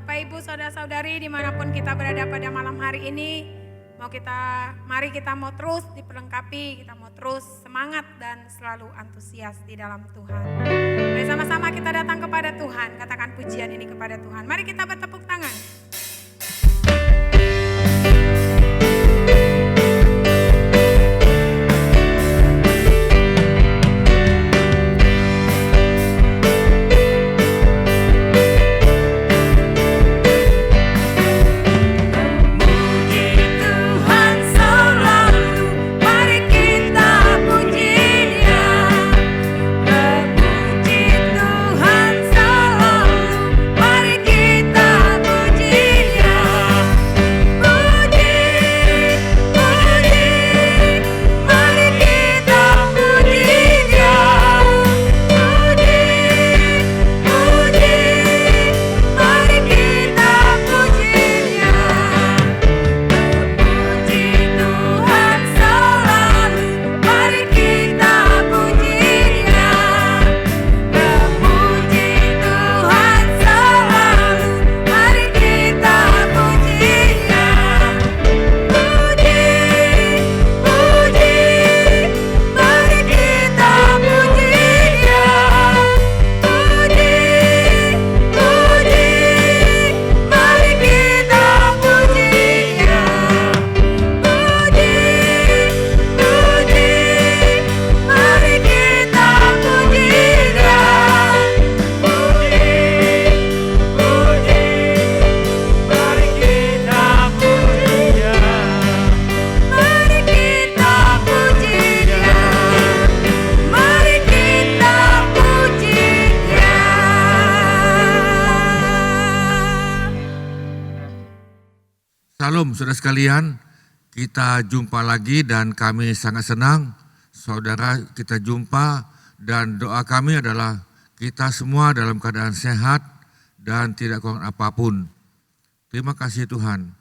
Bapak Ibu saudara-saudari dimanapun kita berada pada malam hari ini, mari kita mau terus diperlengkapi, kita mau terus semangat dan selalu antusias di dalam Tuhan. Mari sama-sama kita datang kepada Tuhan, katakan pujian ini kepada Tuhan. Mari kita bertepuk tangan. Shalom saudara sekalian, kita jumpa lagi dan kami sangat senang saudara kita jumpa, dan doa kami adalah kita semua dalam keadaan sehat dan tidak kurang apapun. Terima kasih Tuhan.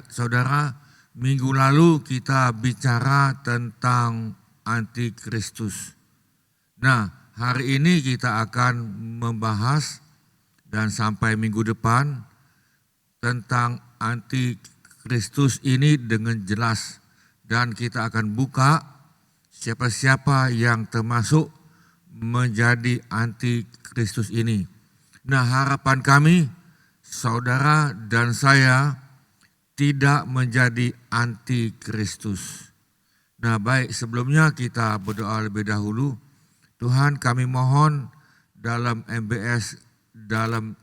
Saudara, minggu lalu kita bicara tentang antikristus. Nah, hari ini kita akan membahas dan sampai minggu depan tentang antikristus ini dengan jelas, dan kita akan buka siapa-siapa yang termasuk menjadi antikristus ini. Nah, harapan kami saudara dan saya tidak menjadi antikristus. Nah, baik, sebelumnya kita berdoa lebih dahulu. Tuhan, kami mohon dalam MBS dalam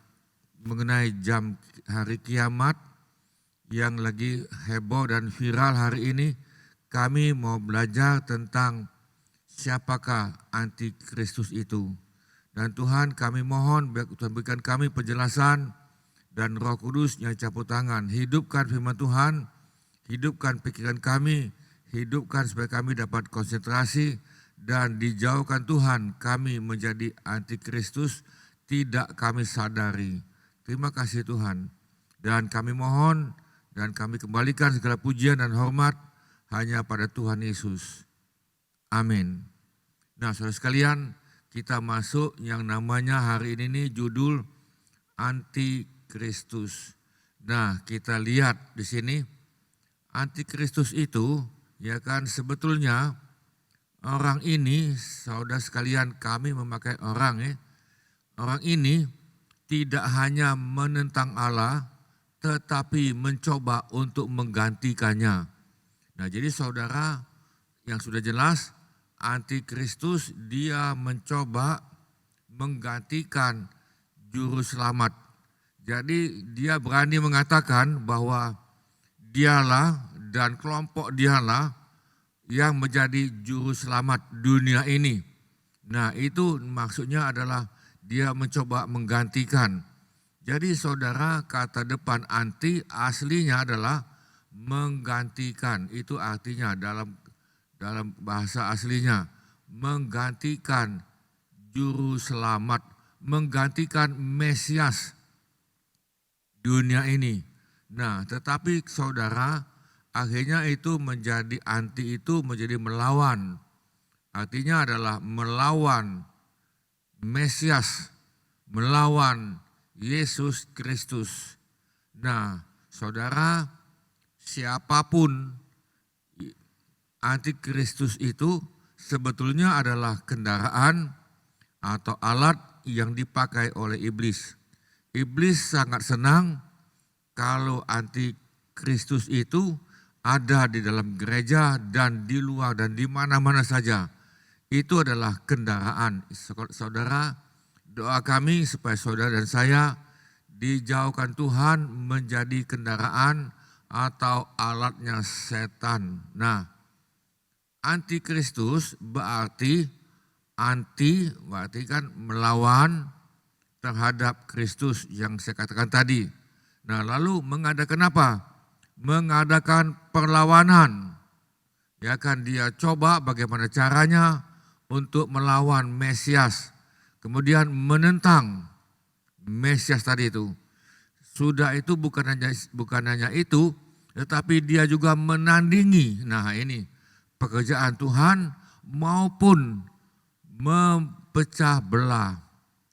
mengenai jam hari kiamat yang lagi heboh dan viral hari ini, kami mau belajar tentang siapakah antikristus itu. Dan Tuhan, kami mohon Tuhan berikan kami penjelasan dan Roh Kudus yang campur tangan. Hidupkan firman Tuhan, hidupkan pikiran kami, hidupkan supaya kami dapat konsentrasi dan dijauhkan Tuhan kami menjadi antikristus tidak kami sadari. Terima kasih Tuhan. Dan kami mohon dan kami kembalikan segala pujian dan hormat hanya pada Tuhan Yesus. Amin. Nah, saudara sekalian, kita masuk yang namanya hari ini judul antikristus. Nah, kita lihat di sini antikristus itu ya kan sebetulnya orang ini, saudara sekalian, kami memakai orang ya. Orang ini tidak hanya menentang Allah, tetapi mencoba untuk menggantikannya. Nah, jadi saudara yang sudah jelas, antikristus dia mencoba menggantikan juru selamat. Jadi dia berani mengatakan bahwa dialah dan kelompok dialah yang menjadi juru selamat dunia ini. Nah, itu maksudnya adalah dia mencoba menggantikan. Jadi saudara, kata depan anti aslinya adalah menggantikan. Itu artinya dalam bahasa aslinya menggantikan juru selamat, menggantikan Mesias dunia ini. Nah, tetapi saudara, akhirnya itu menjadi anti, itu menjadi melawan. Artinya adalah melawan Mesias, melawan Yesus Kristus. Nah, saudara, siapapun antikristus itu sebetulnya adalah kendaraan atau alat yang dipakai oleh iblis. Iblis sangat senang kalau antikristus itu ada di dalam gereja dan di luar dan di mana-mana saja. Itu adalah kendaraan. Saudara, doa kami supaya saudara dan saya dijauhkan Tuhan menjadi kendaraan atau alatnya setan. Nah, antikristus berarti berarti kan melawan terhadap Kristus yang saya katakan tadi. Nah, lalu mengadakan apa? Mengadakan perlawanan. Ya kan, dia coba bagaimana caranya untuk melawan Mesias. Kemudian menentang Mesias tadi itu. Sudah itu bukan hanya itu, tetapi dia juga menandingi. Nah, ini pekerjaan Tuhan maupun memecah belah.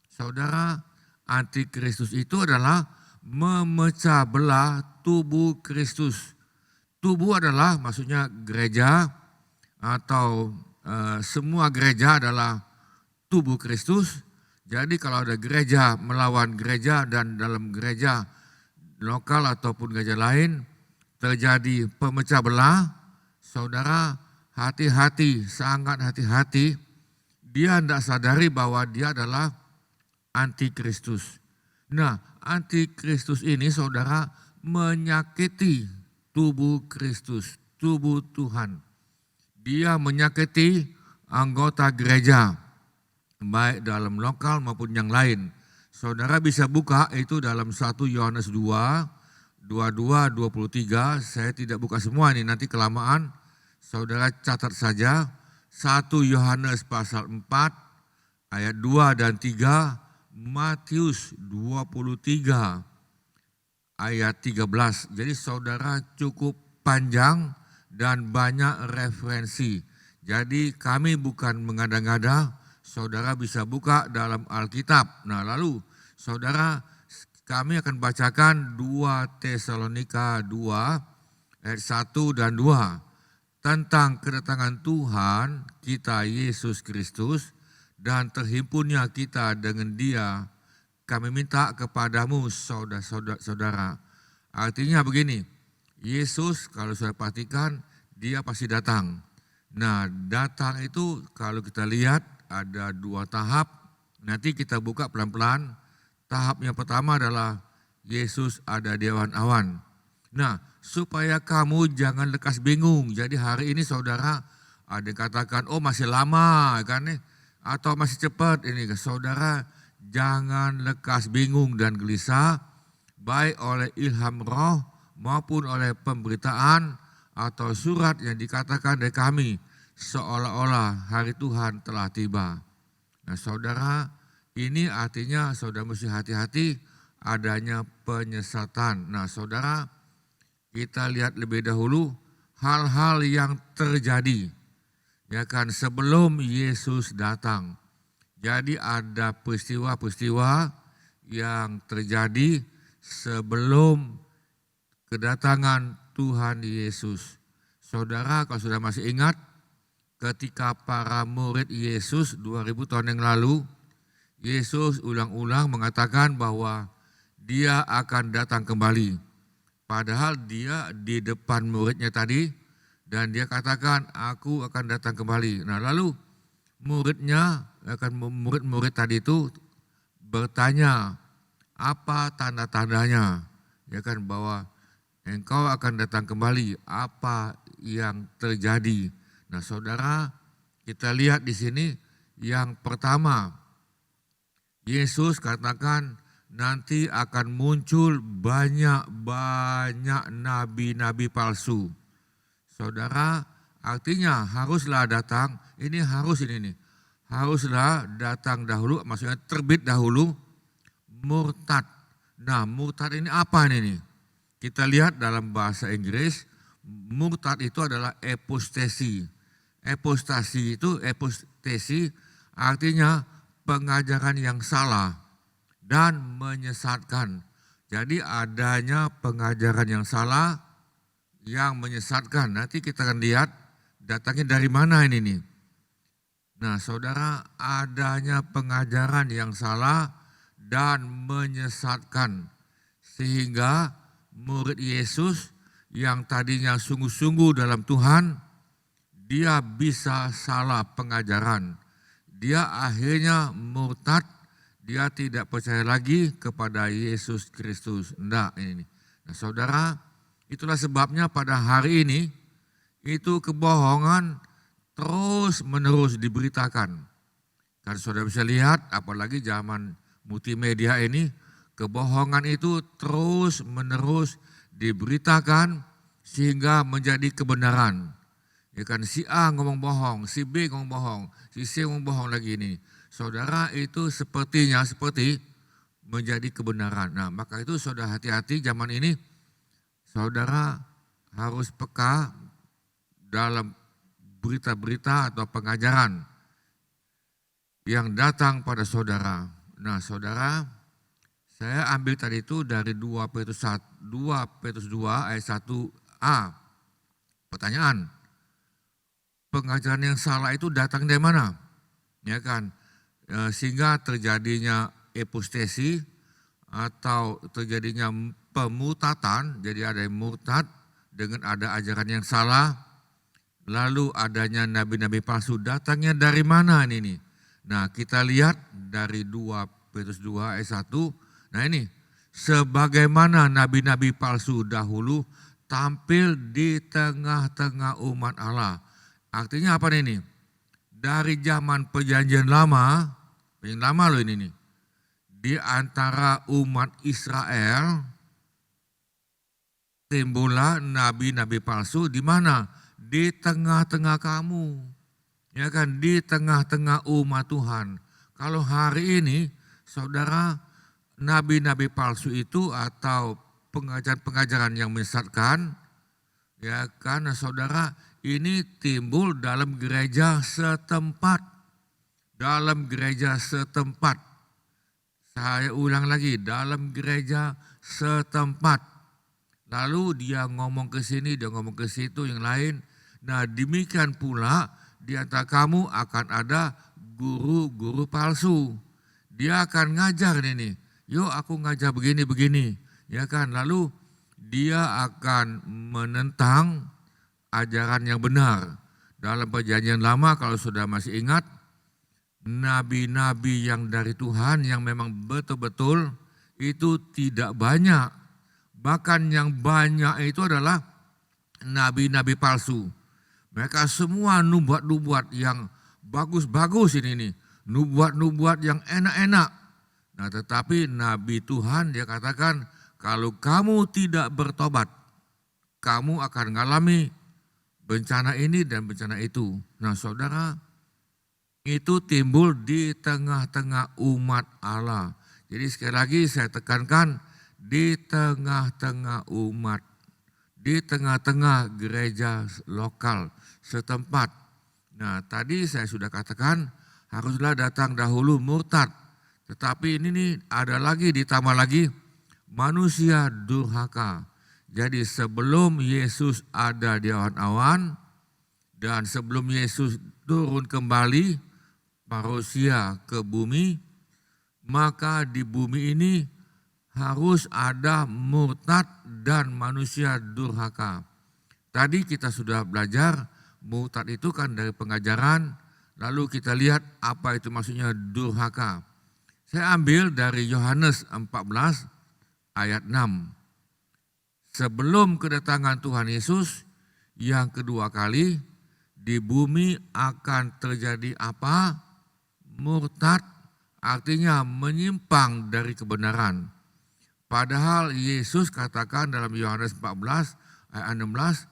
Saudara, antikristus itu adalah memecah belah tubuh Kristus. Tubuh adalah maksudnya gereja atau semua gereja adalah tubuh Kristus. Jadi kalau ada gereja melawan gereja dan dalam gereja lokal ataupun gereja lain terjadi pemecah belah, saudara hati-hati, sangat hati-hati. Dia tidak sadari bahwa dia adalah antikristus. Nah, antikristus ini saudara menyakiti tubuh Kristus, tubuh Tuhan. Dia menyakiti anggota gereja, baik dalam lokal maupun yang lain. Saudara bisa buka itu dalam 1 Yohanes 2, 22, 23. Saya tidak buka semua ini, nanti kelamaan. Saudara catat saja 1 Yohanes pasal 4 ayat 2 dan 3, Matius 23 ayat 13. Jadi saudara cukup panjang dan banyak referensi. Jadi kami bukan mengada-ngada, saudara bisa buka dalam Alkitab. Nah, lalu saudara, kami akan bacakan 2 Tesalonika 2 ayat 1 dan 2 tentang kedatangan Tuhan kita Yesus Kristus dan terhimpunnya kita dengan Dia. Kami minta kepadamu saudara-saudara. Artinya begini, Yesus kalau saya perhatikan dia pasti datang. Nah, datang itu kalau kita lihat ada 2 tahap. Nanti kita buka pelan-pelan. Tahap yang pertama adalah Yesus ada di awan-awan. Nah, supaya kamu jangan lekas bingung. Jadi hari ini saudara ada yang katakan, oh masih lama kan nih, atau masih cepat ini. Saudara jangan lekas bingung dan gelisah, baik oleh ilham roh maupun oleh pemberitaan atau surat yang dikatakan dari kami, seolah-olah hari Tuhan telah tiba. Nah saudara, ini artinya saudara mesti hati-hati adanya penyesatan. Nah saudara, kita lihat lebih dahulu hal-hal yang terjadi ya kan sebelum Yesus datang. Jadi ada peristiwa-peristiwa yang terjadi sebelum kedatangan Tuhan Yesus. Saudara, kalau sudah masih ingat ketika para murid Yesus 2000 tahun yang lalu, Yesus ulang-ulang mengatakan bahwa dia akan datang kembali. Padahal dia di depan muridnya tadi dan dia katakan aku akan datang kembali. Nah lalu murid-murid tadi itu bertanya apa tanda-tandanya, ya kan, bahwa engkau akan datang kembali, apa yang terjadi. Nah saudara, kita lihat di sini yang pertama, Yesus katakan nanti akan muncul banyak nabi-nabi palsu. Saudara, artinya haruslah datang, haruslah datang dahulu, maksudnya terbit dahulu murtad. Nah murtad ini apa ini? Kita lihat dalam bahasa Inggris, murtad itu adalah epostasi. Epostasi artinya pengajaran yang salah dan menyesatkan. Jadi adanya pengajaran yang salah yang menyesatkan. Nanti kita akan lihat datangnya dari mana ini nih. Nah saudara, adanya pengajaran yang salah dan menyesatkan. Sehingga murid Yesus yang tadinya sungguh-sungguh dalam Tuhan, dia bisa salah pengajaran. Dia akhirnya murtad, dia tidak percaya lagi kepada Yesus Kristus. Nah ini. Nah saudara, itulah sebabnya pada hari ini, itu kebohongan terus menerus diberitakan. Kan saudara bisa lihat, apalagi zaman multimedia ini, kebohongan itu terus menerus diberitakan sehingga menjadi kebenaran. Ya kan, si A ngomong bohong, si B ngomong bohong, si C ngomong bohong lagi ini. Saudara, itu seperti menjadi kebenaran. Nah maka itu saudara hati-hati zaman ini, saudara harus peka dalam berita-berita atau pengajaran yang datang pada saudara. Nah saudara, saya ambil tadi itu dari 2 Petrus 2 ayat 1a. Pertanyaan, pengajaran yang salah itu datang dari mana? Ya kan, sehingga terjadinya epostesi atau terjadinya pemutatan, jadi ada yang murtad dengan ada ajaran yang salah. Lalu adanya nabi-nabi palsu, datangnya dari mana ini? Nah kita lihat dari 2 Petrus 2 ayat 1. Nah ini, sebagaimana nabi-nabi palsu dahulu tampil di tengah-tengah umat Allah. Artinya apa ini? Dari zaman perjanjian lama loh ini nih. Di antara umat Israel timbullah nabi-nabi palsu di mana? Di tengah-tengah kamu, ya kan, di tengah-tengah umat Tuhan. Kalau hari ini, saudara, nabi-nabi palsu itu atau pengajaran-pengajaran yang menyesatkan, ya kan, saudara, ini timbul dalam gereja setempat, Saya ulang lagi, dalam gereja setempat. Lalu dia ngomong ke sini, dia ngomong ke situ, yang lain. Nah demikian pula di antara kamu akan ada guru-guru palsu. Dia akan ngajar ini, yuk aku ngajar begini, ya kan. Lalu dia akan menentang ajaran yang benar. Dalam perjanjian lama kalau sudah masih ingat, nabi-nabi yang dari Tuhan yang memang betul-betul itu tidak banyak. Bahkan yang banyak itu adalah nabi-nabi palsu. Mereka semua nubuat-nubuat yang bagus-bagus ini nih. Nubuat-nubuat yang enak-enak. Nah tetapi nabi Tuhan dia katakan, kalau kamu tidak bertobat, kamu akan mengalami bencana ini dan bencana itu. Nah saudara, itu timbul di tengah-tengah umat Allah. Jadi sekali lagi saya tekankan, di tengah-tengah umat, di tengah-tengah gereja lokal setempat. Nah tadi saya sudah katakan haruslah datang dahulu murtad. Tetapi ini nih ada lagi, ditambah lagi manusia durhaka. Jadi sebelum Yesus ada di awan-awan dan sebelum Yesus turun kembali manusia ke bumi, maka di bumi ini harus ada murtad dan manusia durhaka. Tadi kita sudah belajar murtad itu kan dari pengajaran, lalu kita lihat apa itu maksudnya durhaka. Saya ambil dari Yohanes 14 ayat 6. Sebelum kedatangan Tuhan Yesus yang kedua kali, di bumi akan terjadi apa? Murtad, artinya menyimpang dari kebenaran. Padahal Yesus katakan dalam Yohanes 14 ayat 16,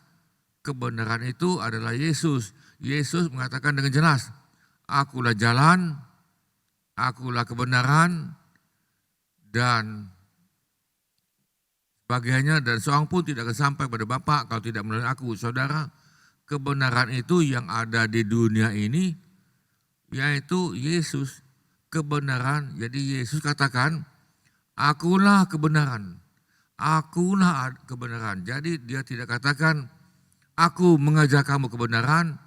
kebenaran itu adalah Yesus. Yesus mengatakan dengan jelas, akulah jalan, akulah kebenaran, dan sebagainya, dan seorang pun tidak akan sampai pada Bapa kalau tidak melalui aku. Saudara, kebenaran itu yang ada di dunia ini, yaitu Yesus. Kebenaran, jadi Yesus katakan, Akulah kebenaran. Akulah kebenaran. Jadi dia tidak katakan, aku mengajar kamu kebenaran,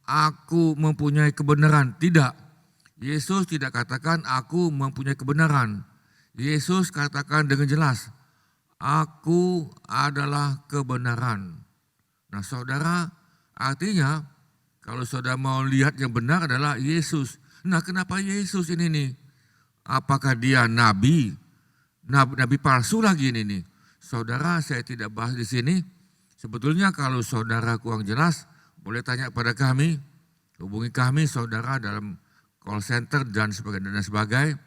aku mempunyai kebenaran. Tidak. Yesus tidak katakan aku mempunyai kebenaran. Yesus katakan dengan jelas, aku adalah kebenaran. Nah saudara, artinya kalau saudara mau lihat yang benar adalah Yesus. Nah kenapa Yesus ini nih? Apakah dia nabi? Nabi palsu lagi ini nih. Saudara, saya tidak bahas di sini. Sebetulnya kalau saudara kurang jelas, boleh tanya pada kami. Hubungi kami saudara dalam call center dan sebagainya.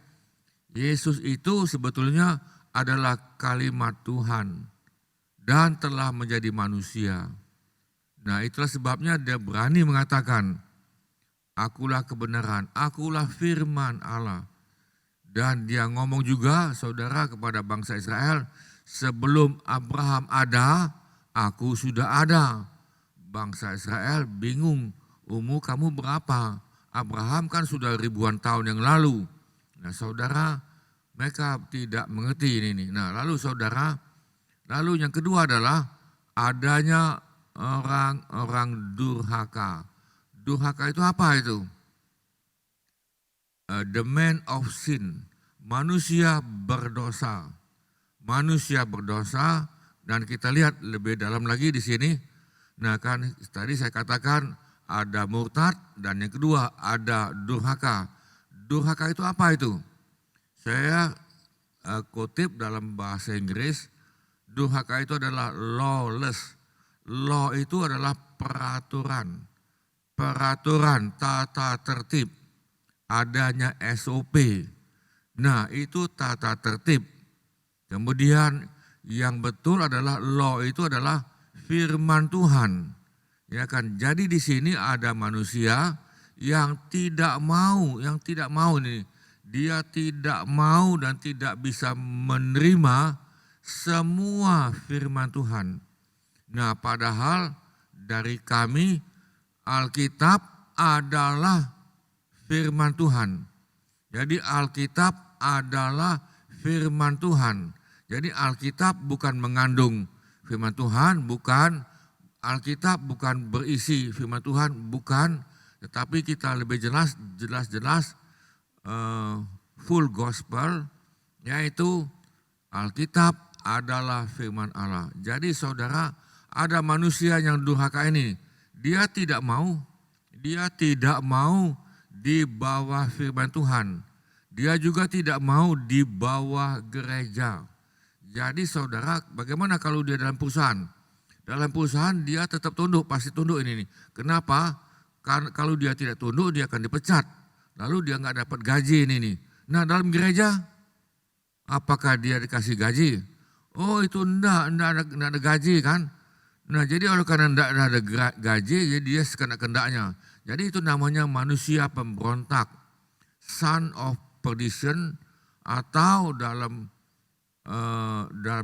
Yesus itu sebetulnya adalah kalimat Tuhan dan telah menjadi manusia. Nah itulah sebabnya dia berani mengatakan, akulah kebenaran, akulah firman Allah. Dan dia ngomong juga saudara kepada bangsa Israel, sebelum Abraham ada, aku sudah ada. Bangsa Israel bingung, umur kamu berapa? Abraham kan sudah ribuan tahun yang lalu. Nah saudara, mereka tidak mengerti ini. Nah lalu saudara, lalu yang kedua adalah adanya orang-orang durhaka. Durhaka itu apa itu? The man of sin, manusia berdosa. Manusia berdosa dan kita lihat lebih dalam lagi di sini. Nah kan tadi saya katakan ada murtad dan yang kedua ada durhaka. Durhaka itu apa itu? Saya kutip dalam bahasa Inggris, durhaka itu adalah lawless. Law itu adalah peraturan, tata tertib, adanya SOP. Nah itu tata tertib. Kemudian yang betul adalah law itu adalah firman Tuhan. Ya kan? Jadi di sini ada manusia yang tidak mau nih. Dia tidak mau dan tidak bisa menerima semua firman Tuhan. Nah padahal dari kami Alkitab adalah firman Tuhan. Jadi Alkitab adalah firman Tuhan. Jadi Alkitab bukan mengandung firman Tuhan, bukan. Alkitab bukan berisi firman Tuhan, bukan. Tetapi kita lebih jelas full gospel, yaitu Alkitab adalah firman Allah. Jadi saudara, ada manusia yang durhaka ini, dia tidak mau di bawah firman Tuhan. Dia juga tidak mau di bawah gereja. Jadi saudara, bagaimana kalau dia dalam perusahaan? Dalam perusahaan dia tetap tunduk, pasti tunduk ini nih. Kenapa? Karena kalau dia tidak tunduk dia akan dipecat. Lalu dia nggak dapat gaji ini nih. Nah dalam gereja, apakah dia dikasih gaji? Oh itu enggak ada gaji kan? Nah jadi oleh karena enggak ada gaji, jadi dia sekenak-kendaknya. Jadi itu namanya manusia pemberontak, son of perdition, atau dalam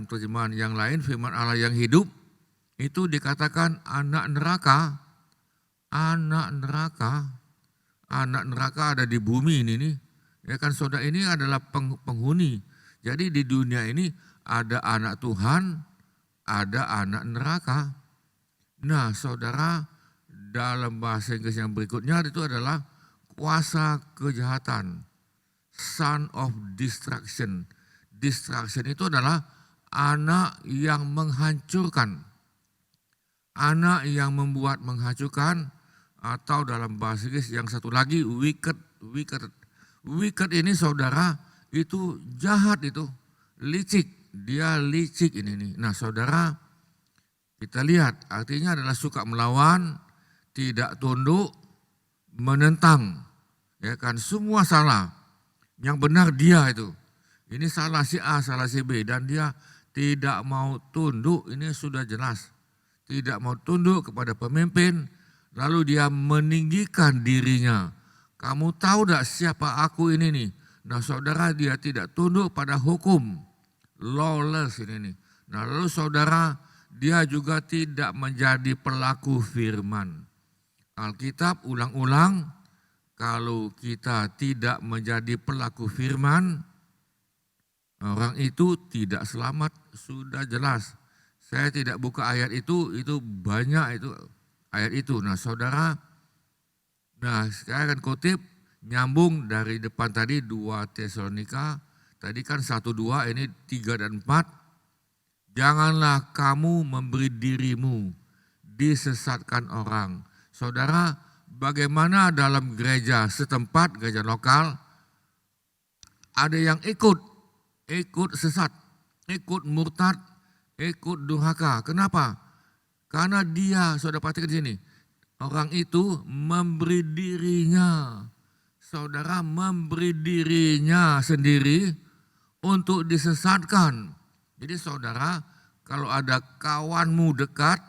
terjemahan yang lain firman Allah yang hidup itu dikatakan anak neraka. Anak neraka ada di bumi ini nih. Ya kan saudara, ini adalah penghuni. Jadi di dunia ini ada anak Tuhan, ada anak neraka. Nah saudara, dalam bahasa Inggris yang berikutnya itu adalah kuasa kejahatan, son of destruction. Destruction itu adalah anak yang menghancurkan, anak yang membuat menghancurkan, atau dalam bahasa Inggris yang satu lagi wicked. Wicked ini saudara itu jahat, itu licik, dia licik ini nih. Nah saudara, kita lihat artinya adalah suka melawan, tidak tunduk, menentang, ya kan, semua salah. Yang benar dia itu. Ini salah si A, salah si B, dan dia tidak mau tunduk, ini sudah jelas. Tidak mau tunduk kepada pemimpin, lalu dia meninggikan dirinya. Kamu tahu tidak siapa aku ini nih? Nah saudara, dia tidak tunduk pada hukum, lawless ini nih. Nah lalu saudara, dia juga tidak menjadi pelaku firman. Alkitab ulang-ulang, kalau kita tidak menjadi pelaku firman, Orang itu tidak selamat, sudah jelas. Saya tidak buka ayat itu banyak itu ayat itu. Nah saudara, saya akan kutip nyambung dari depan tadi 2 Tesalonika, tadi kan 1-2, ini 3 dan 4. Janganlah kamu memberi dirimu disesatkan orang. Saudara, bagaimana dalam gereja setempat, gereja lokal, ada yang ikut sesat, ikut murtad, ikut durhaka. Kenapa? Karena dia, saudara perhatikan di sini, orang itu memberi dirinya, saudara memberi dirinya sendiri untuk disesatkan. Jadi saudara, kalau ada kawanmu dekat,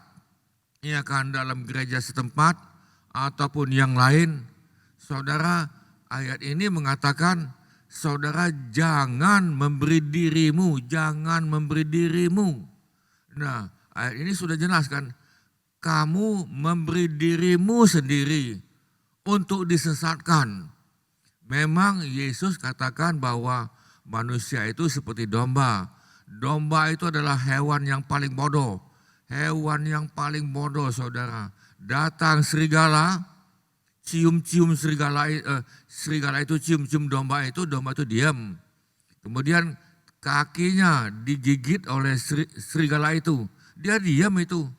ya kan, dalam gereja setempat ataupun yang lain, saudara, ayat ini mengatakan, saudara jangan memberi dirimu, jangan memberi dirimu. Nah, ayat ini sudah jelaskan, kamu memberi dirimu sendiri untuk disesatkan. Memang Yesus katakan bahwa manusia itu seperti domba. Domba itu adalah hewan yang paling bodoh. Hewan yang paling bodoh, saudara. Datang serigala, cium-cium serigala itu cium-cium domba itu diam. Kemudian kakinya digigit oleh serigala itu. Dia diam itu.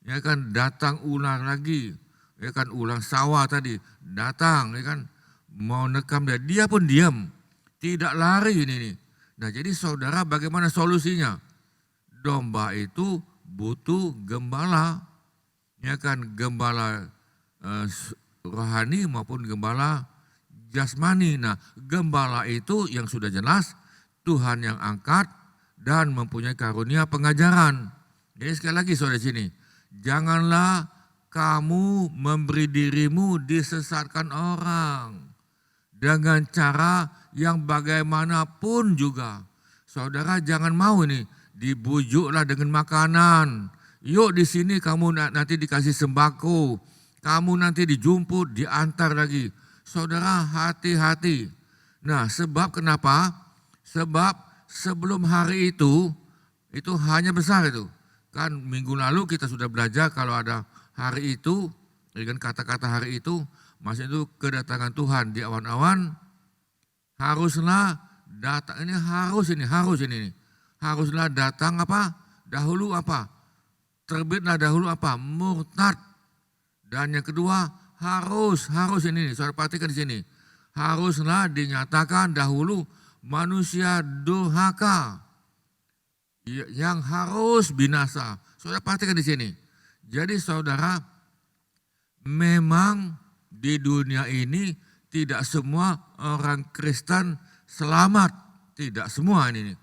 Ya kan, datang ular lagi. Ya kan, ular sawah tadi datang, ya kan, mau nekam dia pun diam. Tidak lari ini nih. Nah, jadi saudara, bagaimana solusinya? Domba itu butuh gembala. Ya kan, gembala rohani maupun gembala jasmani. Nah, gembala itu yang sudah jelas Tuhan yang angkat dan mempunyai karunia pengajaran. Jadi sekali lagi saudara sini, janganlah kamu memberi dirimu disesatkan orang dengan cara yang bagaimanapun juga. Saudara jangan mau ini dibujuklah dengan makanan. Yuk di sini kamu nanti dikasih sembako, kamu nanti dijumput, diantar lagi. Saudara hati-hati. Nah sebab kenapa? Sebab sebelum hari itu hanya besar itu. Kan minggu lalu kita sudah belajar kalau ada hari itu, dengan kata-kata hari itu, maksudnya itu kedatangan Tuhan di awan-awan, haruslah datang, haruslah datang apa? Dahulu apa? Terbitlah dahulu apa? Murtad. Dan yang kedua harus ini, saudara perhatikan di sini. Haruslah dinyatakan dahulu manusia durhaka yang harus binasa. Saudara perhatikan di sini. Jadi saudara, memang di dunia ini tidak semua orang Kristen selamat. Tidak semua ini.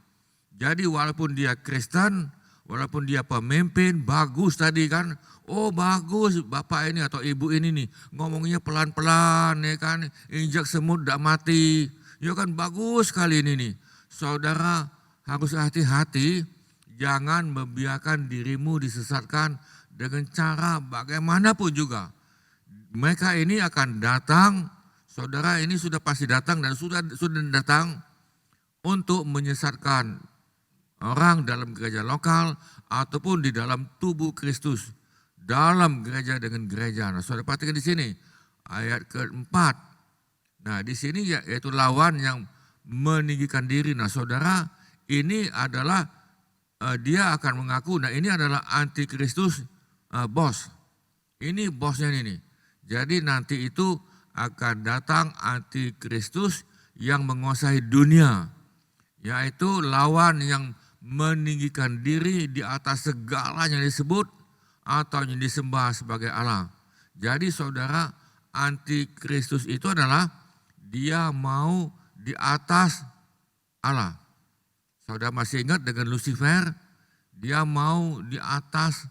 Jadi walaupun dia Kristen, walaupun dia pemimpin, bagus tadi kan. Oh bagus bapak ini atau ibu ini nih, ngomongnya pelan-pelan ya kan. Injak semut tidak mati. Ya kan bagus sekali ini nih. Saudara harus hati-hati, jangan membiarkan dirimu disesatkan dengan cara bagaimanapun juga. Mereka ini akan datang, saudara ini sudah pasti datang dan sudah datang untuk menyesatkan orang dalam gereja lokal ataupun di dalam tubuh Kristus, dalam gereja dengan gereja. Nah, saudara perhatikan di sini ayat keempat. Nah, di sini yaitu lawan yang meninggikan diri. Nah, saudara, ini adalah dia akan mengaku. Nah, ini adalah antikristus bos. Ini bosnya ini. Jadi nanti itu akan datang antikristus yang menguasai dunia, yaitu lawan yang meninggikan diri di atas segala yang disebut atau yang disembah sebagai Allah. Jadi saudara, antikristus itu adalah dia mau di atas Allah. Saudara masih ingat dengan Lucifer, dia mau di atas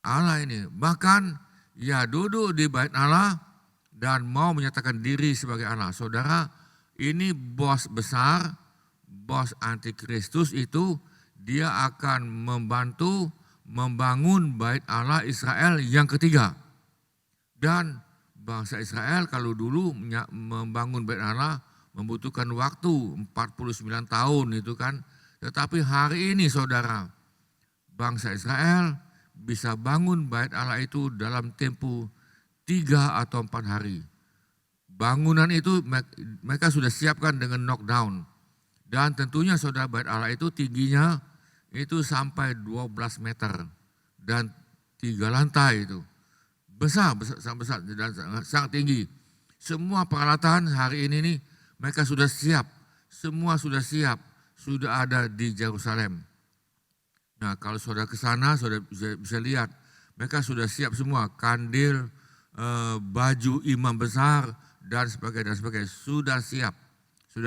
Allah ini. Bahkan ia duduk di bait Allah dan mau menyatakan diri sebagai Allah. Saudara, ini bos besar, bos antikristus itu, dia akan membantu membangun bait Allah Israel yang ketiga. Dan bangsa Israel kalau dulu membangun bait Allah membutuhkan waktu 49 tahun itu kan. Tetapi hari ini saudara, bangsa Israel bisa bangun bait Allah itu dalam tempo 3 atau 4 hari. Bangunan itu mereka sudah siapkan dengan knockdown. Dan tentunya saudara, bait Allah itu tingginya itu sampai 12 meter dan 3 lantai itu. Besar dan sangat tinggi. Semua peralatan hari ini nih mereka sudah siap. Semua sudah siap, sudah ada di Yerusalem. Nah, kalau saudara ke sana saudara bisa lihat mereka sudah siap semua, kandil, baju imam besar dan sebagainya sudah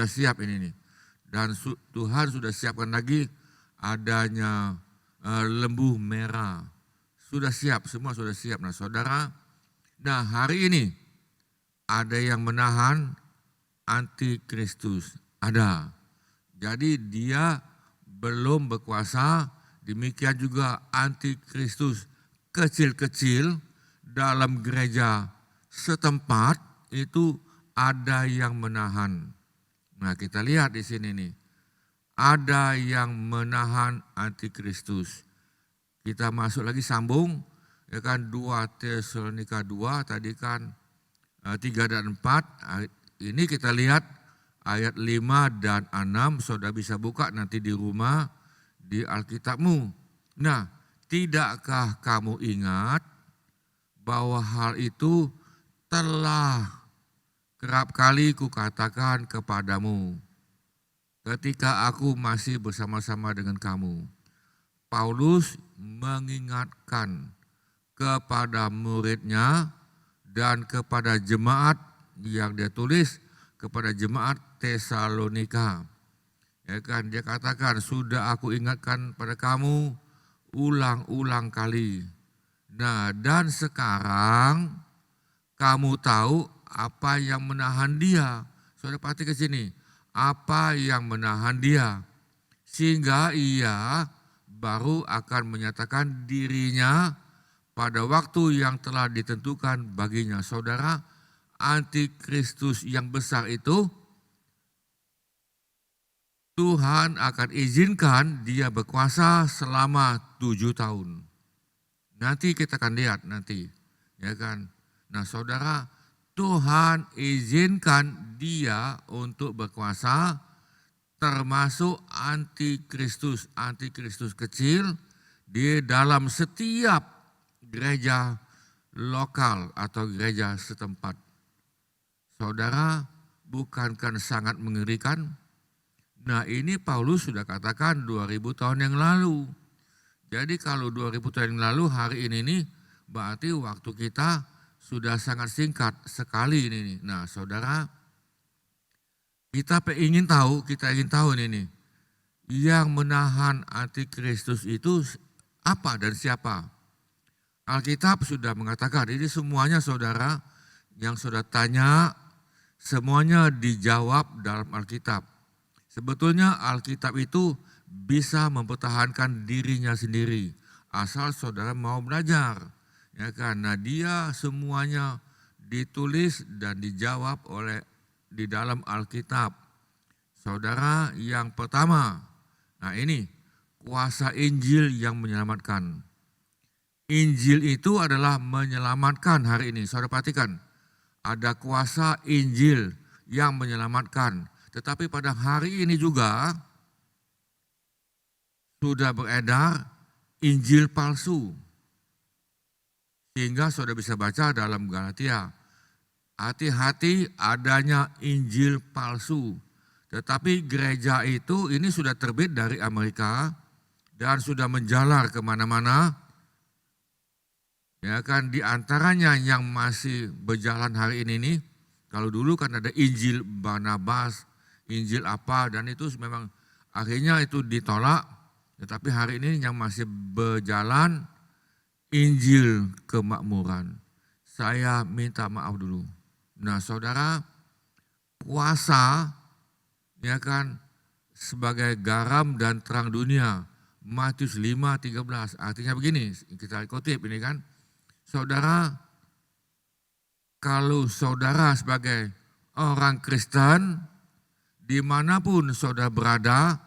siap ini nih. Dan Tuhan sudah siapkan lagi adanya lembu merah. Sudah siap, semua sudah siap. Nah saudara, nah hari ini ada yang menahan antikristus, ada. Jadi dia belum berkuasa, demikian juga antikristus kecil-kecil dalam gereja setempat itu ada yang menahan. Nah kita lihat di sini nih, ada yang menahan antikristus. Kita masuk lagi sambung, ya kan 2 Tesalonika 2 tadi kan 3 dan 4. Ini kita lihat ayat 5 dan 6, saudara bisa buka nanti di rumah di Alkitabmu. Nah, tidakkah kamu ingat bahwa hal itu telah kerap kali kukatakan kepadamu ketika aku masih bersama-sama dengan kamu. Paulus mengingatkan kepada muridnya dan kepada jemaat yang dia tulis kepada jemaat Tesalonika. Ya kan, dia katakan, sudah aku ingatkan pada kamu ulang-ulang kali. Nah, dan sekarang kamu tahu apa yang menahan dia. Saudara perhatikan ke sini, apa yang menahan dia sehingga ia baru akan menyatakan dirinya pada waktu yang telah ditentukan baginya. Saudara, antikristus yang besar itu Tuhan akan izinkan dia berkuasa selama 7 tahun. Nanti kita akan lihat nanti, ya kan. Nah saudara, Tuhan izinkan dia untuk berkuasa termasuk antikristus kecil di dalam setiap gereja lokal atau gereja setempat. Saudara, bukankah sangat mengerikan? Nah ini Paulus sudah katakan 2000 tahun yang lalu. Jadi kalau 2000 tahun yang lalu hari ini nih berarti waktu kita sudah sangat singkat sekali ini. Nah saudara, kita ingin tahu ini yang menahan antikristus itu apa dan siapa? Alkitab sudah mengatakan ini semuanya saudara yang saudara tanya semuanya dijawab dalam Alkitab. Sebetulnya Alkitab itu bisa mempertahankan dirinya sendiri asal saudara mau belajar, ya kan. Nah dia semuanya ditulis dan dijawab oleh di dalam Alkitab. Saudara, yang pertama, nah ini kuasa Injil yang menyelamatkan. Injil itu adalah menyelamatkan hari ini. Saudara perhatikan, ada kuasa Injil yang menyelamatkan. Tetapi pada hari ini juga sudah beredar Injil palsu. Sehingga saudara bisa baca dalam Galatia, hati-hati adanya Injil palsu. Tetapi gereja itu ini sudah terbit dari Amerika dan sudah menjalar kemana-mana. Ya kan, di antaranya yang masih berjalan hari ini nih, kalau dulu kan ada Injil Barnabas, Injil apa, dan itu memang akhirnya itu ditolak. Tetapi hari ini yang masih berjalan Injil kemakmuran. Saya minta maaf dulu. Nah saudara, kuasa ya kan sebagai garam dan terang dunia. Matius 5:13 artinya begini, kita kutip ini kan. Saudara, kalau saudara sebagai orang Kristen Dimanapun saudara berada,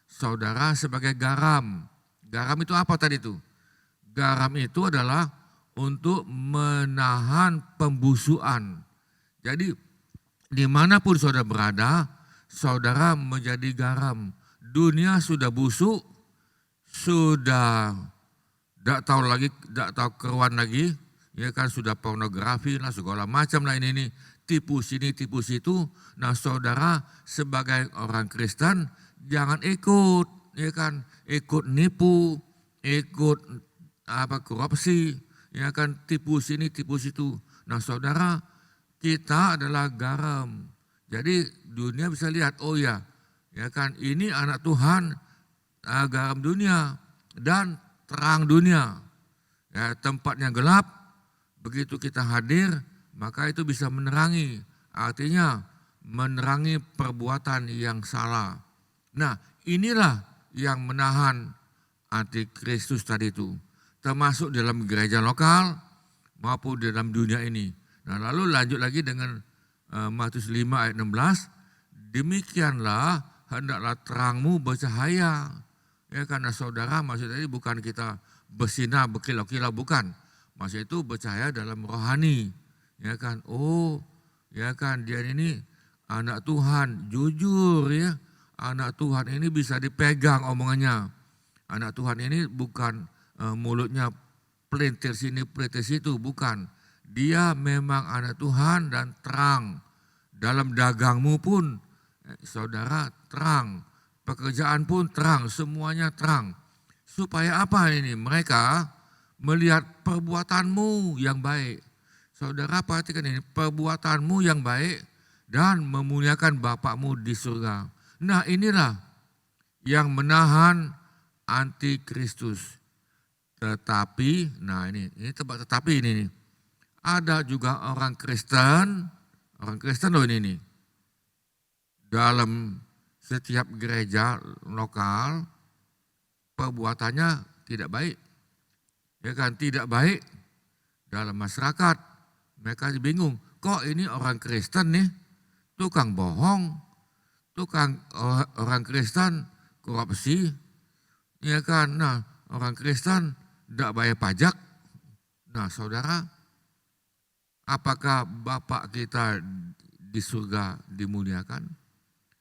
saudara sebagai garam. Garam itu apa tadi itu? Garam itu adalah untuk menahan pembusukan. Jadi dimanapun saudara berada, saudara menjadi garam. Dunia sudah busuk, sudah tidak tahu keruan lagi, ya kan, sudah pornografi lah, segala macam lah ini tipu sini tipu situ. Nah saudara sebagai orang Kristen jangan ikut, ya kan, ikut nipu, ikut korupsi, ya kan, tipu sini tipu situ. Nah saudara, kita adalah garam. Jadi dunia bisa lihat, oh ya kan, ini anak Tuhan, garam dunia dan terang dunia. Ya, tempatnya gelap, begitu kita hadir, maka itu bisa menerangi. Artinya menerangi perbuatan yang salah. Nah, inilah yang menahan antikristus tadi itu. Termasuk dalam gereja lokal maupun dalam dunia ini. Nah, lalu lanjut lagi dengan Matius 5 ayat 16. Demikianlah hendaklah terangmu bercahaya. Ya, karena saudara, maksud tadi bukan kita bersinar berkilau-kilau, bukan. Maksud itu bercahaya dalam rohani. Ya kan, oh ya kan, dia ini anak Tuhan, jujur ya. Anak Tuhan ini bisa dipegang omongannya. Anak Tuhan ini bukan mulutnya pelintir sini pelintir situ, bukan. Dia memang anak Tuhan dan terang. Dalam dagangmu pun saudara terang. Pekerjaan pun terang, semuanya terang. Supaya apa ini? Mereka melihat perbuatanmu yang baik. Saudara perhatikan ini, perbuatanmu yang baik dan memuliakan Bapakmu di surga. Nah inilah yang menahan antikristus. Tetapi, nah ini tebak tetapi ini nih. Ada juga orang Kristen loh ini nih. Dalam setiap gereja lokal perbuatannya tidak baik. Ya kan, tidak baik dalam masyarakat. Mereka bingung, kok ini orang Kristen nih tukang bohong, orang Kristen korupsi, ya kan. Nah, orang Kristen tidak bayar pajak. Nah, saudara, apakah Bapak kita di surga dimuliakan?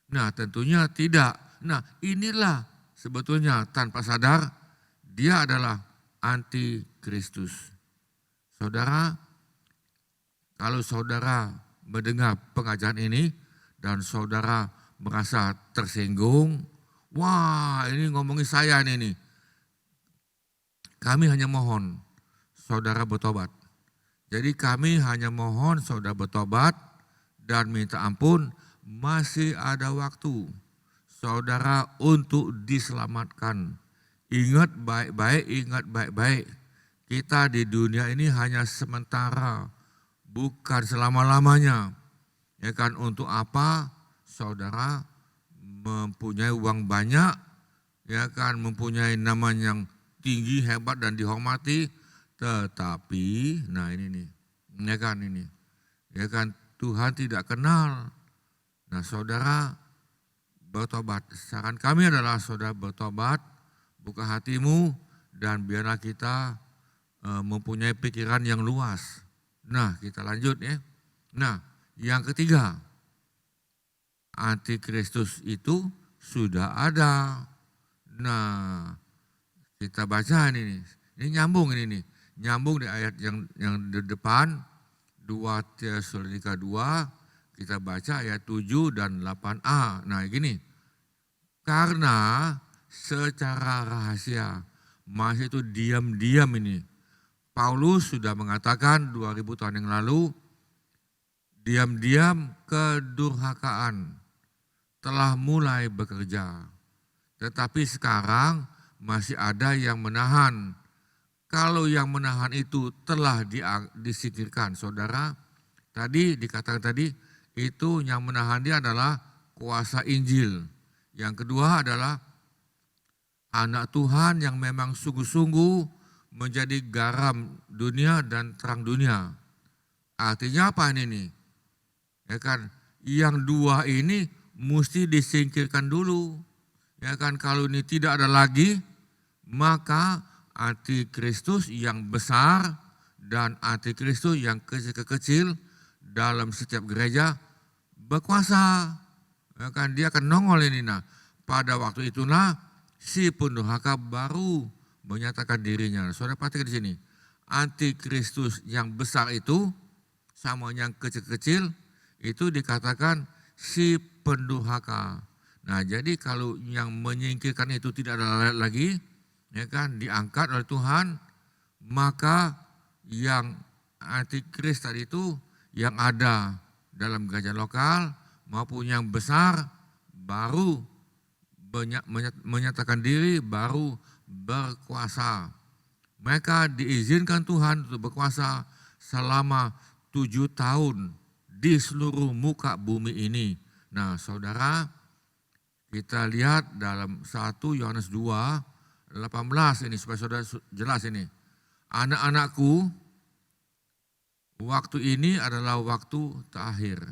Nah, tentunya tidak. Nah, inilah sebetulnya tanpa sadar dia adalah antikristus. Saudara, kalau saudara mendengar pengajaran ini dan saudara merasa tersinggung, wah ini ngomongin saya nih. Kami hanya mohon saudara bertobat. Jadi kami hanya mohon saudara bertobat dan minta ampun. Masih ada waktu saudara untuk diselamatkan. Ingat baik-baik. Kita di dunia ini hanya sementara, bukan selama-lamanya. Ya kan, untuk apa saudara mempunyai uang banyak, ya kan, mempunyai nama yang tinggi, hebat dan dihormati, tetapi nah ini nih, ya kan Tuhan tidak kenal. Nah saudara bertobat. Saran kami adalah saudara bertobat, buka hatimu dan biarlah kita mempunyai pikiran yang luas. Nah kita lanjut ya. Nah yang ketiga, antikristus itu sudah ada. Nah kita baca ini nyambung ini nih. Nyambung di ayat yang di depan 2 Tesalonika 2. Kita baca ayat 7 dan 8a. Nah gini, karena secara rahasia, masih itu diam-diam ini. Paulus sudah mengatakan 2000 tahun yang lalu, diam-diam kedurhakaan telah mulai bekerja. Tetapi sekarang masih ada yang menahan. Kalau yang menahan itu telah disingkirkan, saudara, tadi dikatakan tadi, itu yang menahan dia adalah kuasa Injil. Yang kedua adalah anak Tuhan yang memang sungguh-sungguh menjadi garam dunia dan terang dunia. Artinya apa ini nih? Ya kan, yang dua ini mesti disingkirkan dulu. Ya kan, kalau ini tidak ada lagi, maka antikristus yang besar dan antikristus yang kecil-kecil dalam setiap gereja berkuasa. Ya kan, dia akan nongol ini. Nah, pada waktu itulah si pendurhaka baru menyatakan dirinya. Saudara perhatikan di sini. Antikristus yang besar itu sama yang kecil-kecil itu dikatakan si pendurhaka. Nah, jadi kalau yang menyingkirkan itu tidak ada lagi, ya kan, diangkat oleh Tuhan, maka yang antikris tadi itu yang ada dalam gereja lokal maupun yang besar baru menyatakan diri, baru berkuasa. Mereka diizinkan Tuhan untuk berkuasa selama 7 tahun di seluruh muka bumi ini. Nah, saudara, kita lihat dalam 1 Yohanes 2:18 ini supaya saudara jelas ini. Anak-anakku, waktu ini adalah waktu terakhir.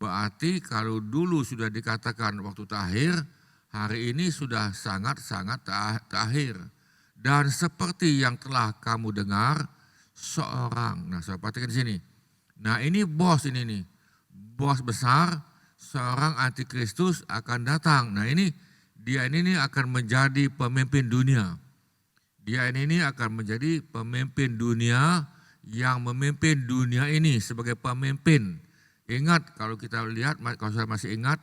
Berarti kalau dulu sudah dikatakan waktu terakhir, hari ini sudah sangat-sangat terakhir. Dan seperti yang telah kamu dengar, seorang, nah saya perhatikan di sini. Nah ini bos ini nih, bos besar, seorang antikristus akan datang. Nah dia ini akan menjadi pemimpin dunia. Dia ini akan menjadi pemimpin dunia yang memimpin dunia ini sebagai pemimpin. Ingat kalau kita lihat, kalau saya masih ingat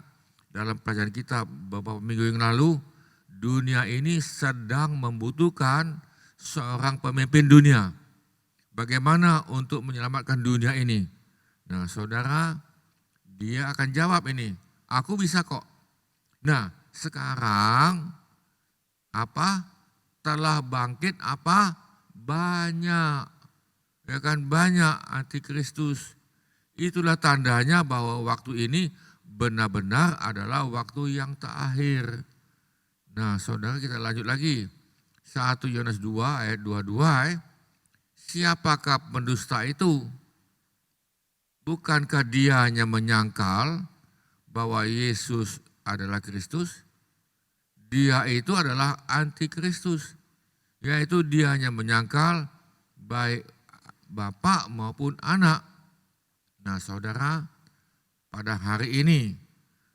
dalam pelajaran kita beberapa minggu yang lalu, dunia ini sedang membutuhkan seorang pemimpin dunia. Bagaimana untuk menyelamatkan dunia ini? Nah saudara, dia akan jawab ini, aku bisa kok. Nah sekarang telah bangkit banyak, ya kan, banyak antikristus. Itulah tandanya bahwa waktu ini benar-benar adalah waktu yang terakhir. Nah saudara, kita lanjut lagi. 1 Yohanes 2 ayat 22. Siapakah pendusta itu? Bukankah dia hanya menyangkal bahwa Yesus adalah Kristus? Dia itu adalah antikristus. Yaitu dia hanya menyangkal baik bapak maupun anak. Nah saudara, pada hari ini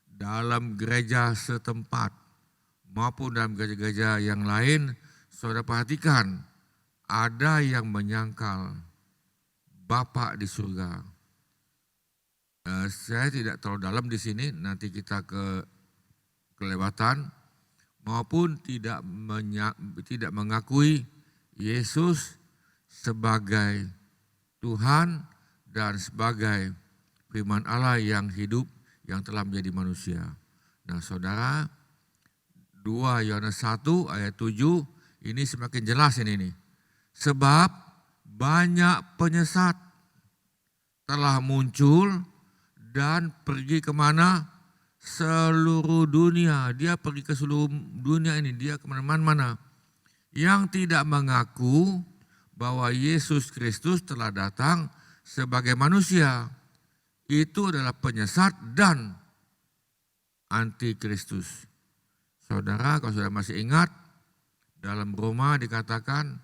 dalam gereja setempat maupun dalam gereja-gereja yang lain, saudara perhatikan ada yang menyangkal Bapa di surga. Saya tidak terlalu dalam di sini, nanti kita kelewatan, maupun tidak mengakui Yesus sebagai Tuhan dan sebagai firman Allah yang hidup yang telah menjadi manusia. Nah saudara, 2 Yohanes 1 ayat 7 ini semakin jelas ini. Sebab banyak penyesat telah muncul dan pergi kemana? Seluruh dunia. Dia pergi ke seluruh dunia ini, dia kemana-mana. Yang tidak mengaku bahwa Yesus Kristus telah datang sebagai manusia. Itu adalah penyesat dan antikristus. Saudara, kalau saudara masih ingat, dalam Roma dikatakan,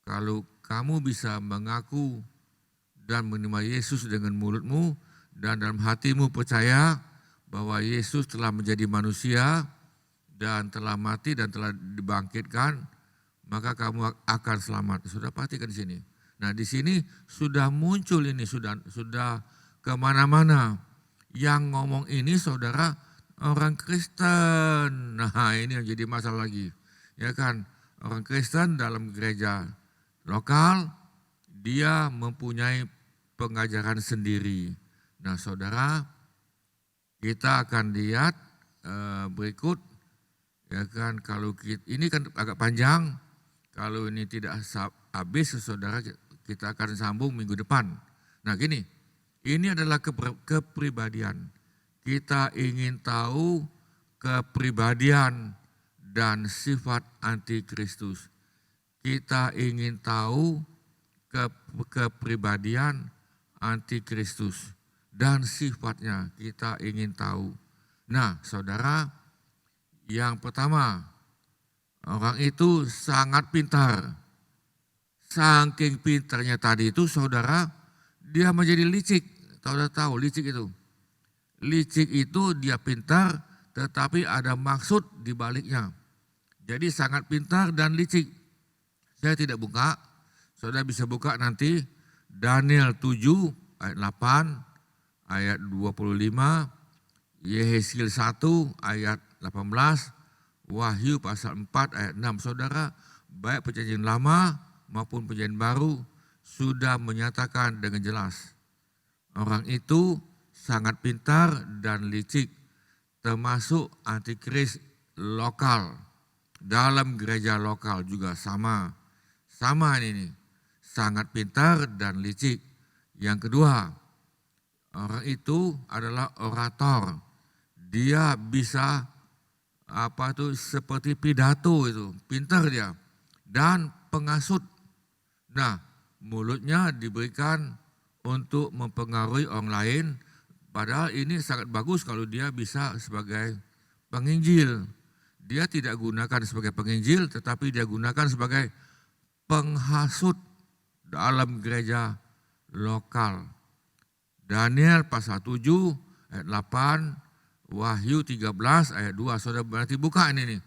kalau kamu bisa mengaku dan menerima Yesus dengan mulutmu dan dalam hatimu percaya bahwa Yesus telah menjadi manusia dan telah mati dan telah dibangkitkan, maka kamu akan selamat. Sudah perhatikan di sini. Nah di sini sudah muncul ini, sudah kemana-mana. Yang ngomong ini saudara orang Kristen. Nah ini yang jadi masalah lagi. Ya kan, orang Kristen dalam gereja lokal, dia mempunyai pengajaran sendiri. Nah saudara, kita akan lihat berikut, ya kan, kalau ini kan agak panjang, kalau ini tidak habis saudara, kita akan sambung minggu depan. Nah gini, ini adalah kepribadian. Kita ingin tahu kepribadian dan sifat antikristus. Kita ingin tahu kepribadian antikristus. dan sifatnya kita ingin tahu. Nah, saudara, yang pertama, orang itu sangat pintar. Saking pintarnya tadi itu, saudara, dia menjadi licik. Saudara tahu licik itu. Licik itu dia pintar, tetapi ada maksud di baliknya. Jadi sangat pintar dan licik. Saya tidak buka, saudara bisa buka nanti Daniel 7 ayat 8, ayat 25, Yehezkiel 1 ayat 18, Wahyu pasal 4 ayat 6. Saudara, baik perjanjian lama maupun perjanjian baru sudah menyatakan dengan jelas. Orang itu sangat pintar dan licik, termasuk antikris lokal. Dalam gereja lokal juga sama. Sama ini, sangat pintar dan licik. Yang kedua, orang itu adalah orator. Dia bisa seperti pidato itu, pintar dia. Dan pengasut. Nah, mulutnya diberikan untuk mempengaruhi orang lain. Padahal ini sangat bagus kalau dia bisa sebagai penginjil. Dia tidak gunakan sebagai penginjil, tetapi dia gunakan sebagai penghasut dalam gereja lokal. Daniel pasal 7 ayat 8, Wahyu 13 ayat 2. Saudara berarti buka ini nih.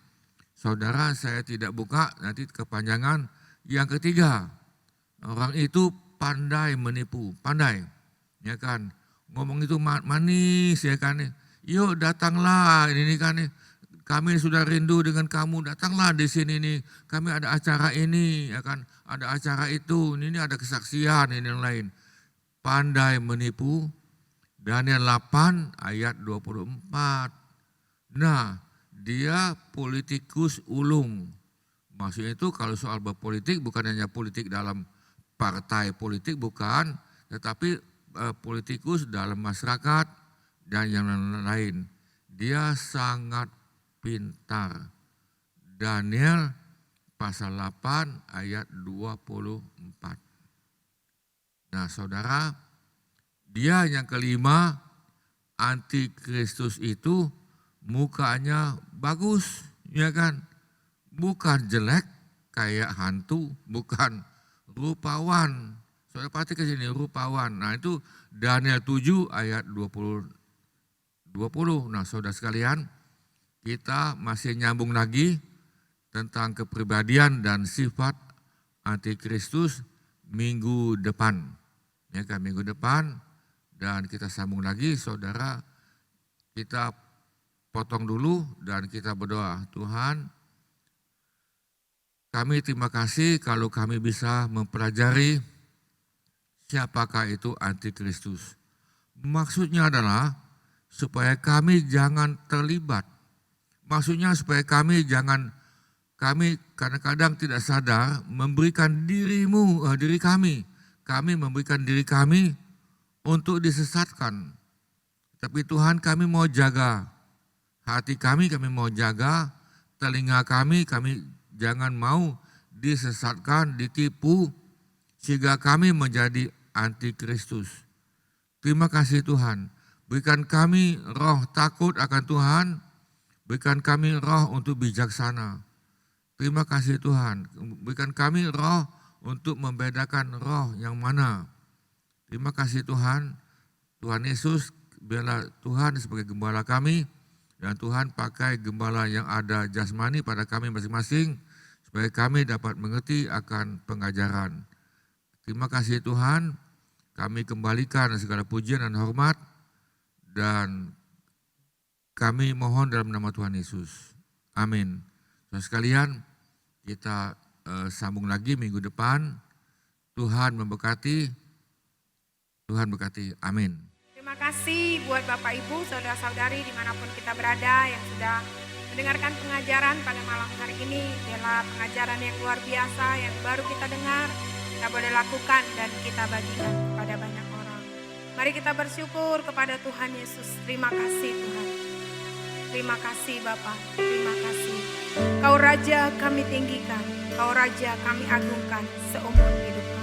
Saudara, saya tidak buka, nanti kepanjangan. Yang ketiga, orang itu pandai menipu, pandai. Ya kan, ngomong itu manis ya kan. Yuk datanglah ini kan nih. Kami sudah rindu dengan kamu, datanglah di sini nih. Kami ada acara ini, ya kan. Ada acara itu, ini ada kesaksian, ini yang lain. Pandai menipu. Daniel 8 ayat 24. Nah, dia politikus ulung. Maksudnya itu kalau soal berpolitik bukan hanya politik dalam partai politik, bukan. Tetapi politikus dalam masyarakat dan yang lain-lain. Dia sangat pintar. Daniel pasal 8 ayat 24. Nah saudara, dia yang kelima, antikristus itu mukanya bagus, ya kan? Bukan jelek kayak hantu, bukan rupawan. Saudara perhatikan sini, rupawan. Nah itu Daniel 7 ayat 20. Nah saudara sekalian, kita masih nyambung lagi tentang kepribadian dan sifat antikristus minggu depan. Ya kan, minggu depan, dan kita sambung lagi saudara. Kita potong dulu dan kita berdoa. Tuhan, kami terima kasih kalau kami bisa mempelajari siapakah itu antikristus. Maksudnya adalah supaya kami jangan terlibat. Maksudnya supaya kami kadang-kadang tidak sadar memberikan diri kami. Kami memberikan diri kami untuk disesatkan. Tapi Tuhan, kami mau jaga hati kami mau jaga, telinga kami jangan mau disesatkan, ditipu, sehingga kami menjadi antikristus. Terima kasih Tuhan, berikan kami roh takut akan Tuhan, berikan kami roh untuk bijaksana. Terima kasih Tuhan, berikan kami roh untuk membedakan roh yang mana. Terima kasih Tuhan, Tuhan Yesus, biarlah Tuhan sebagai gembala kami, dan Tuhan pakai gembala yang ada jasmani pada kami masing-masing, supaya kami dapat mengerti akan pengajaran. Terima kasih Tuhan, kami kembalikan segala pujian dan hormat, dan kami mohon dalam nama Tuhan Yesus. Amin. Saudara sekalian, kita sambung lagi minggu depan. Tuhan memberkati. Tuhan berkati. Amin. Terima kasih buat Bapak Ibu, saudara-saudari dimanapun kita berada yang sudah mendengarkan pengajaran pada malam hari ini. Adalah pengajaran yang luar biasa yang baru kita dengar, kita boleh lakukan dan kita bagikan kepada banyak orang. Mari kita bersyukur kepada Tuhan Yesus. Terima kasih Tuhan. Terima kasih Bapa, terima kasih. Kau Raja kami tinggikan, Kau Raja kami agungkan seumur hidup.